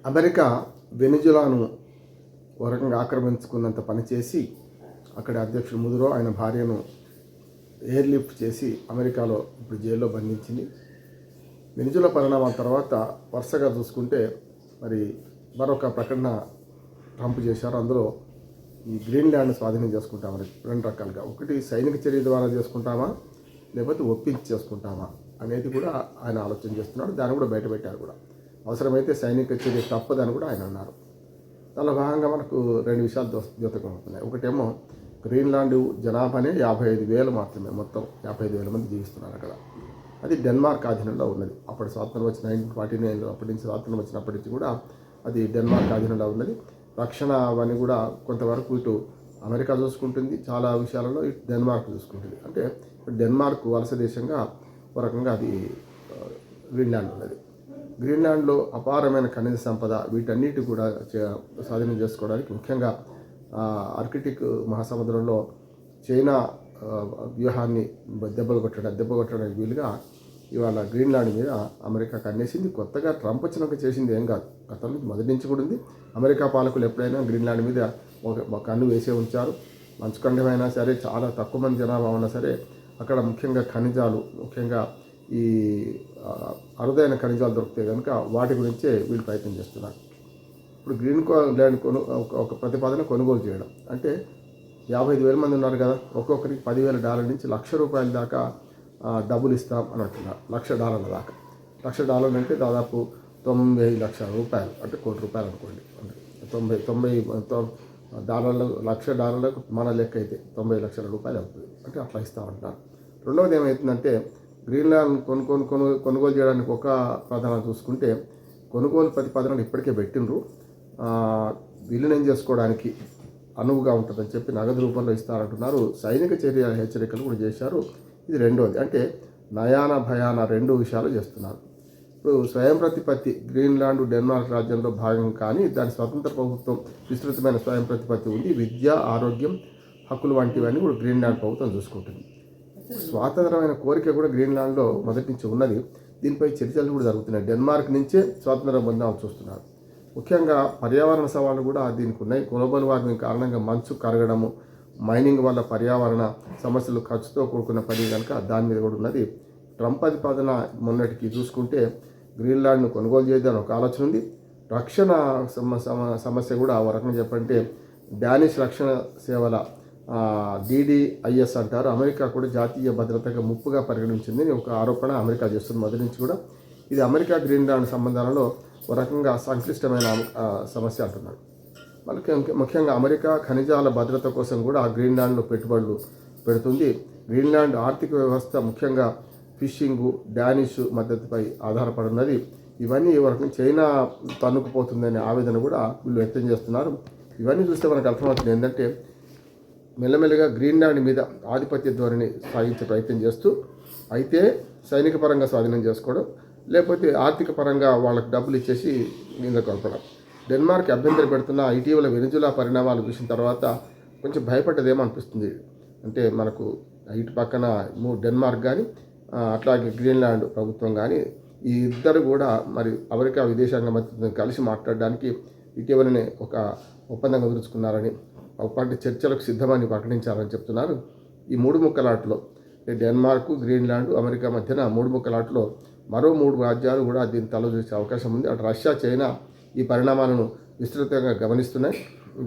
America వెనిజులాను ఒక రకంగా ఆక్రమించుకున్నంత పనిచేసి అక్కడి అధ్యక్షుడు ముదురో ఆయన భార్యను ఎయిర్ లిఫ్ట్ చేసి అమెరికాలో ఇప్పుడు జైల్లో బంధించింది. వెనిజులా పరిణామాల తర్వాత వరుసగా చూసుకుంటే మరి మరొక ప్రకటన ట్రంప్ చేశారు. అందులో ఈ గ్రీన్లాండ్ స్వాధీనం చేసుకుంటామని రెండు రకాలుగా, ఒకటి సైనిక చర్య ద్వారా చేసుకుంటామా లేకపోతే ఒప్పించి చేసుకుంటామా అనేది కూడా ఆయన ఆలోచన చేస్తున్నాడు. దాన్ని కూడా బయటపెట్టారు కూడా. అవసరమైతే సైనిక చర్య తప్పదని కూడా ఆయన అన్నారు. దానిలో భాగంగా మనకు రెండు విషయాలు ద్యోతకం అవుతున్నాయి. ఒకటేమో గ్రీన్లాండ్ జనాభానే 55,000 మాత్రమే, మొత్తం 55,000 మంది జీవిస్తున్నారు అక్కడ. అది డెన్మార్క్ ఆధీనంలో ఉన్నది. అప్పటి స్వాతంత్రం వచ్చిన 1949 అప్పటి నుంచి స్వాతంత్రం వచ్చినప్పటి నుంచి కూడా అది డెన్మార్క్ ఆధీనంలో ఉన్నది. రక్షణ అవన్నీ కూడా కొంతవరకు ఇటు అమెరికా చూసుకుంటుంది, చాలా విషయాలలో ఇటు డెన్మార్క్ చూసుకుంటుంది. అంటే డెన్మార్క్ వలస దేశంగా ఒక రకంగా అది గ్రీన్లాండ్ ఉన్నది. గ్రీన్లాండ్లో అపారమైన ఖనిజ సంపద, వీటన్నిటి కూడా స్వాధీనం చేసుకోవడానికి ముఖ్యంగా ఆర్కిటిక్ మహాసముద్రంలో చైనా వ్యూహాన్ని దెబ్బ కొట్టడానికి వీలుగా ఇవాళ గ్రీన్లాండ్ మీద అమెరికా కన్నేసింది. కొత్తగా ట్రంప్ వచ్చినాక చేసింది ఏం కాదు, గతంలో మొదటి నుంచి కూడా ఉంది. అమెరికా పాలకులు ఎప్పుడైనా గ్రీన్లాండ్ మీద ఒక కన్ను వేసే ఉంచారు. మంచు ఖండమైనా సరే, చాలా తక్కువ మంది జనాభా ఉన్నా సరే, అక్కడ ముఖ్యంగా ఖనిజాలు, ముఖ్యంగా ఈ అరుదైన ఖనిజాలు దొరికితే కనుక వాటి గురించే వీళ్ళు ప్రయత్నం చేస్తున్నారు. ఇప్పుడు గ్రీన్లాండ్ ఒక ప్రతిపాదన కొనుగోలు చేయడం అంటే 55,000 మంది ఉన్నారు కదా, ఒక్కొక్కరికి $10,000 నుంచి $1,00,000 దాకా డబ్బులు ఇస్తాం అని అంటున్నారు. $1,00,000 దాకా. $1,00,000 అంటే దాదాపు 90 లక్షల రూపాయలు, అంటే ₹1,00,00,000 అనుకోండి. అంటే $1,00,000 మన లెక్క అయితే 90 లక్షల రూపాయలు అవుతుంది. అంటే అట్లా ఇస్తామంటున్నారు. రెండవది ఏమవుతుందంటే గ్రీన్లాండ్ కొనుగోలు చేయడానికి ఒక ప్రధాన చూసుకుంటే కొనుగోలు ప్రతిపాదనలు ఇప్పటికే పెట్టినరు. విలీనం చేసుకోవడానికి అనువుగా ఉంటుందని చెప్పి నగదు రూపంలో ఇస్తారంటున్నారు. సైనిక చర్య హెచ్చరికలు కూడా చేశారు. ఇది రెండోది. అంటే నయాన భయాన రెండు విషయాలు చేస్తున్నారు. ఇప్పుడు స్వయం ప్రతిపత్తి గ్రీన్లాండ్ డెన్మార్క్ రాజ్యంలో భాగం, కానీ దాని స్వతంత్ర ప్రభుత్వం విస్తృతమైన స్వయం ప్రతిపత్తి ఉంది. విద్య, ఆరోగ్యం, హక్కులు వంటివన్నీ కూడా గ్రీన్లాండ్ ప్రభుత్వం చూసుకుంటుంది. స్వాతంత్రమైన కోరిక కూడా గ్రీన్లాండ్లో మొదటి నుంచి ఉన్నది. దీనిపై చర్చలు కూడా జరుగుతున్నాయి. డెన్మార్క్ నుంచే స్వాతంత్రం పొందాలని చూస్తున్నారు. ముఖ్యంగా పర్యావరణ సవాళ్ళు కూడా దీనికి ఉన్నాయి. గ్లోబల్ వార్మింగ్ కారణంగా మంచు కరగడము, మైనింగ్ వల్ల పర్యావరణ సమస్యలు, ఖర్చుతో కూడుకున్న పని కనుక దాని మీద కూడా ఉన్నది. ట్రంప్ ప్రతిపాదన మొన్నటికి చూసుకుంటే గ్రీన్లాండ్ను కొనుగోలు చేద్దామని ఒక ఆలోచన ఉంది. రక్షణ సమస్య కూడా ఒక రకంగా చెప్పంటే డానిష్ రక్షణ సేవల DDIS అంటారు, అమెరికా కూడా జాతీయ భద్రతగా ముప్పుగా పరిగణించింది ఒక ఆరోపణ అమెరికా చేస్తుంది మొదటి నుంచి కూడా. ఇది అమెరికా గ్రీన్లాండ్ సంబంధాలలో ఒక రకంగా సంక్లిష్టమైన సమస్య అంటున్నారు. మనకి ముఖ్యంగా అమెరికా ఖనిజాల భద్రత కోసం కూడా గ్రీన్లాండ్లో పెట్టుబడులు పెడుతుంది. గ్రీన్లాండ్ ఆర్థిక వ్యవస్థ ముఖ్యంగా ఫిషింగ్, డానిష్ మద్దతుపై ఆధారపడినది. ఇవన్నీ ఒక రకంగా చైనా తన్నుకుపోతుందనే ఆవేదన కూడా వీళ్ళు వ్యక్తం చేస్తున్నారు. ఇవన్నీ చూస్తే మనకు అర్థమవుతుంది ఏంటంటే మెల్లమెల్లగా గ్రీన్లాండ్ మీద ఆధిపత్య ధోరణి సాగించే ప్రయత్నం చేస్తూ, అయితే సైనిక పరంగా స్వాధీనం చేసుకోవడం, లేకపోతే ఆర్థిక పరంగా వాళ్ళకి డబ్బులు ఇచ్చేసి మీద కొనపడం. డెన్మార్క్ అభ్యంతరం పెడుతున్న ఇటీవల వెనిజులా పరిణామాలు చూసిన తర్వాత కొంచెం భయపడ్డదేమో అనిపిస్తుంది. అంటే మనకు ఇటు పక్కన డెన్మార్క్ కానీ అట్లాగే గ్రీన్లాండ్ ప్రభుత్వం కానీ ఈ ఇద్దరు కూడా మరి అమెరికా విదేశాంగ మంత్రితో కలిసి మాట్లాడడానికి ఇటీవలనే ఒక ఒప్పందం కుదుర్చుకున్నారని, ఒప్పంద చర్చలకు సిద్ధమని ప్రకటించారని చెప్తున్నారు. ఈ మూడు ముక్కలాటలో డెన్మార్క్, గ్రీన్లాండ్, అమెరికా మధ్యన మూడు ముక్కలాటలో మరో 3 రాజ్యాలు కూడా దీన్ని తలదూసే అవకాశం ఉంది. అటు రష్యా, చైనా ఈ పరిణామాలను విస్తృతంగా గమనిస్తున్నాయి.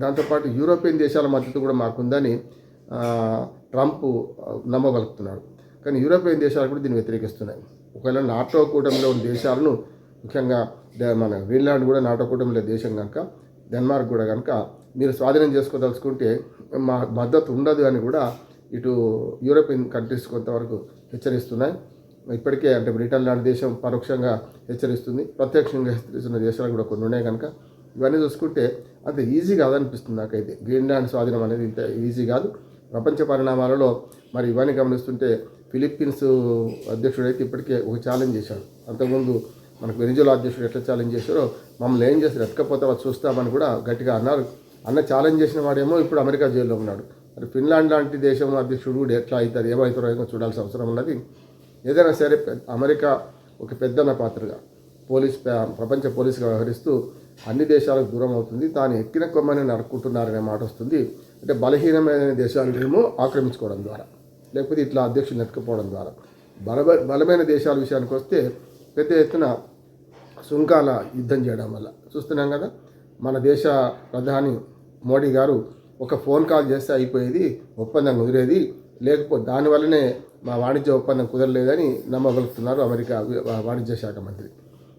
దాంతోపాటు యూరోపియన్ దేశాల మద్దతు కూడా మాకుందని ట్రంప్ నమ్మగలుగుతున్నాడు. కానీ యూరోపియన్ దేశాలు కూడా దీన్ని వ్యతిరేకిస్తున్నాయి. ఒకవేళ నాటో కూటమిలో ఉన్న దేశాలను, ముఖ్యంగా మన గ్రీన్లాండ్ కూడా నాటో కూటమిలో దేశం కనుక, డెన్మార్క్ కూడా కనుక మీరు స్వాధీనం చేసుకోదలుచుకుంటే మా మద్దతు ఉండదు అని కూడా ఇటు యూరోపియన్ కంట్రీస్ కొంతవరకు హెచ్చరిస్తున్నాయి. ఇప్పటికే అంటే బ్రిటన్ లాంటి దేశం పరోక్షంగా హెచ్చరిస్తుంది, ప్రత్యక్షంగా హెచ్చరిస్తున్న దేశాలు కూడా కొన్ని ఉన్నాయి కనుక ఇవన్నీ చూసుకుంటే అంత ఈజీ కాదనిపిస్తుంది నాకైతే. గ్రీన్లాండ్ స్వాధీనం అనేది ఇంత ఈజీ కాదు. ప్రపంచ పరిణామాలలో మరి ఇవన్నీ గమనిస్తుంటే ఫిలిప్పీన్స్ అధ్యక్షుడు అయితే ఇప్పటికే ఒక ఛాలెంజ్ చేశాడు. అంతకుముందు మనకు వెనిజులా అధ్యక్షుడు ఎట్లా ఛాలెంజ్ చేశారో మమ్మల్ని ఏం చేస్తారు, ఎట్టకపోతే వాళ్ళు చూస్తామని కూడా గట్టిగా అన్నారు. ఛాలెంజ్ చేసిన వాడేమో ఇప్పుడు అమెరికా జైల్లో ఉన్నాడు. మరి ఫిన్లాండ్ లాంటి దేశం అధ్యక్షుడు కూడా ఎట్లా అవుతారు, ఏమవుతారో ఏమో చూడాల్సిన అవసరం ఉన్నది. ఏదైనా సరే అమెరికా ఒక పెద్దన్న పాత్రగా ప్రపంచ పోలీసుగా వ్యవహరిస్తూ అన్ని దేశాలకు దూరం అవుతుంది. తాను ఎక్కిన కొమ్మని నరుక్కుంటున్నారనే మాట వస్తుంది. అంటే బలహీనమైన దేశాలనేమో ఆక్రమించుకోవడం ద్వారా, లేకపోతే ఇట్లా అధ్యక్షులు నెట్టుకుపోవడం ద్వారా. బలమైన దేశాల విషయానికి వస్తే పెద్ద ఎత్తున సుంకాల యుద్ధం చేయడం వల్ల చూస్తున్నాం కదా. మన దేశ ప్రధాని మోడీ గారు ఒక ఫోన్ కాల్ చేస్తే అయిపోయేది, ఒప్పందం కుదిరేది, లేకపోతే దానివల్లనే మా వాణిజ్య ఒప్పందం కుదరలేదని నమ్మగలుగుతున్నారు అమెరికా వాణిజ్య శాఖ మంత్రి.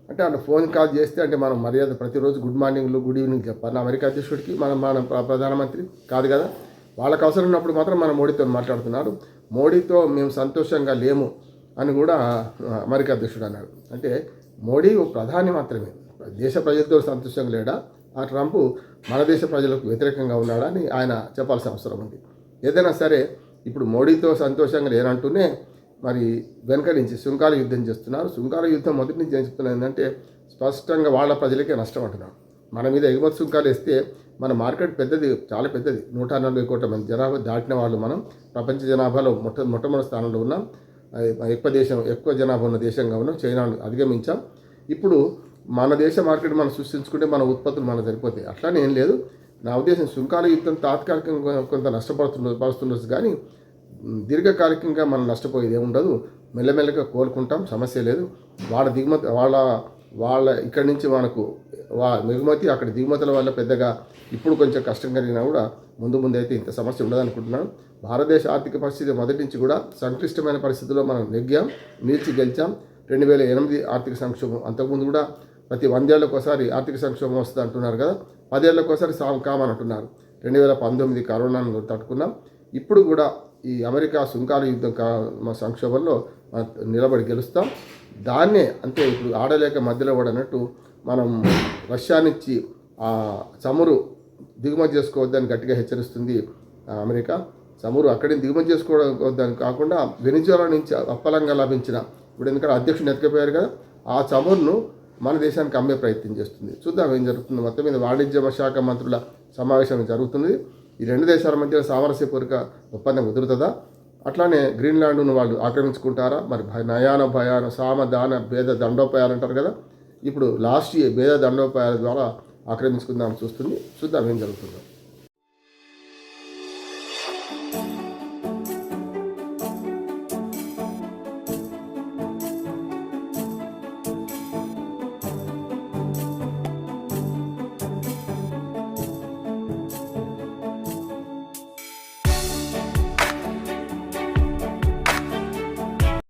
అంటే అలా ఫోన్ కాల్ చేస్తే అంటే మనం మర్యాద ప్రతిరోజు గుడ్ మార్నింగ్లు గుడ్ ఈవినింగ్ చెప్పాలి అమెరికా అధ్యక్షుడికి, మన ప్రధానమంత్రి కాదు కదా. వాళ్ళకు అవసరం ఉన్నప్పుడు మాత్రం మన మోడీతో మాట్లాడుతున్నారు. మోడీతో మేము సంతోషంగా లేము అని కూడా అమెరికా అధ్యక్షుడు అన్నాడు. అంటే మోడీ ప్రధాని మాత్రమే, దేశ ప్రజలతో సంతోషంగా లేడా, ఆ ట్రంప్ మన దేశ ప్రజలకు వ్యతిరేకంగా ఉన్నాడా అని ఆయన చెప్పాల్సిన అవసరం ఉంది. ఏదైనా సరే ఇప్పుడు మోడీతో సంతోషంగా లేనంటూనే మరి వెనక నుంచి సుంకాల యుద్ధం చేస్తున్నారు. సుంకాల యుద్ధం మొదటి నుంచి ఏం చెప్తున్నారు ఏంటంటే స్పష్టంగా వాళ్ళ ప్రజలకే నష్టం అంటున్నారు. మన మీద ఎగుమతి సుంకాలు వేస్తే మన మార్కెట్ పెద్దది, చాలా పెద్దది, 140 కోట్ల మంది జనాభా దాటిన వాళ్ళు మనం ప్రపంచ జనాభాలో మొట్టమొదటి స్థానంలో ఉన్నాం. ఎక్కువ జనాభా ఉన్న దేశంగా ఉన్నాం, చైనాను అధిగమించాం. ఇప్పుడు మన దేశ మార్కెట్ మనం సృష్టించుకుంటే మన ఉత్పత్తులు మనకు సరిపోతాయి. అట్లానే ఏం లేదు. నా ఉద్దేశం సుంకాల యుద్ధం తాత్కాలికంగా కొంత నష్టపడుతుండొచ్చు, కానీ దీర్ఘకాలికంగా మనం నష్టపోయేది ఏముండదు. మెల్లమెల్లగా కోలుకుంటాం, సమస్య లేదు. వాళ్ళ దిగుమతి వాళ్ళ ఇక్కడి నుంచి మనకు ఎగుమతి, అక్కడ దిగుమతుల వల్ల పెద్దగా ఇప్పుడు కొంచెం కష్టం కలిగినా కూడా ముందు అయితే ఇంత సమస్య ఉండదనుకుంటున్నాను. భారతదేశ ఆర్థిక పరిస్థితి మొదటి నుంచి కూడా సంక్లిష్టమైన పరిస్థితుల్లో మనం నిలిచి గెలిచాం. 2008 ఆర్థిక సంక్షోభం, అంతకుముందు కూడా ప్రతి 100 ఏళ్ళకి ఒకసారి ఆర్థిక సంక్షోభం వస్తుంది అంటున్నారు కదా, 10 ఏళ్ళకి ఒకసారి కామని అంటున్నారు. 2019 కరోనాను తట్టుకున్నాం. ఇప్పుడు కూడా ఈ అమెరికా సుంకాల యుద్ధం సంక్షోభంలో నిలబడి గెలుస్తాం. దాన్నే అంటే ఇప్పుడు ఆడలేక మధ్యలో పడనట్టు మనం రష్యా నుంచి ఆ చమురు దిగుమతి చేసుకోవద్దని గట్టిగా హెచ్చరిస్తుంది అమెరికా. చమురు అక్కడి దిగుమతి చేసుకోవద్దని కాకుండా వెనిజులా నుంచి అప్పలంగా లభించిన, ఇప్పుడు ఎందుకంటే అధ్యక్షుడు ఎత్తుకపోయారు కదా, ఆ చమురును మన దేశానికి అమ్మే ప్రయత్నం చేస్తుంది. చూద్దాం ఏం జరుగుతుంది. మొత్తం మీద వాణిజ్య శాఖ మంత్రుల సమావేశం జరుగుతుంది. ఈ రెండు దేశాల మధ్య సామరస్యపూర్వక ఒప్పందం కుదురుతుందా, అట్లానే గ్రీన్లాండ్ను వాళ్ళు ఆక్రమించుకుంటారా, మరి నయాన భయాన సామ దాన భేద దండోపాయాలు అంటారు కదా, ఇప్పుడు లాస్ట్ భేద దండోపాయాల ద్వారా ఆక్రమించుకుందామని చూస్తుంది. చూద్దాం ఏం జరుగుతుందో.